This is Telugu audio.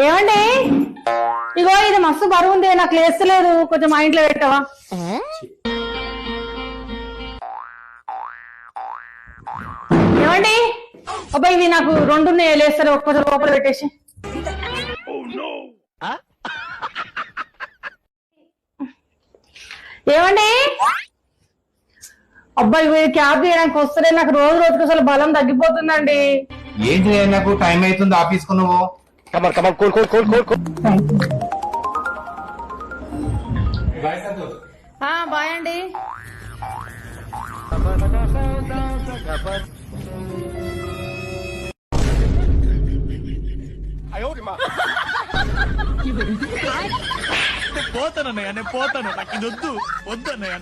ఏమండి ఇగో ఇది మస్తు బరువు ఉంది, నాకు లేస్తలేదు, కొంచెం మా ఇంట్లో పెట్టవా? ఏమండి అబ్బాయి ఇవి నాకు రెండు లేస్తారు, ఒక్కసారి లోపల పెట్టేసి. ఏమండి అబ్బాయి క్యాబ్ చేయడానికి వస్తలే, నాకు రోజు రోజుకి అసలు బలం తగ్గిపోతుందండి. ఏంటి నాకు టైం అవుతుంది ఆఫీస్ కు. నువ్వు బాయ్ అండి. పోతానన్నయ్య, నేను పోతాను, నాకు ఇది వద్దు వద్దన్నయ్య.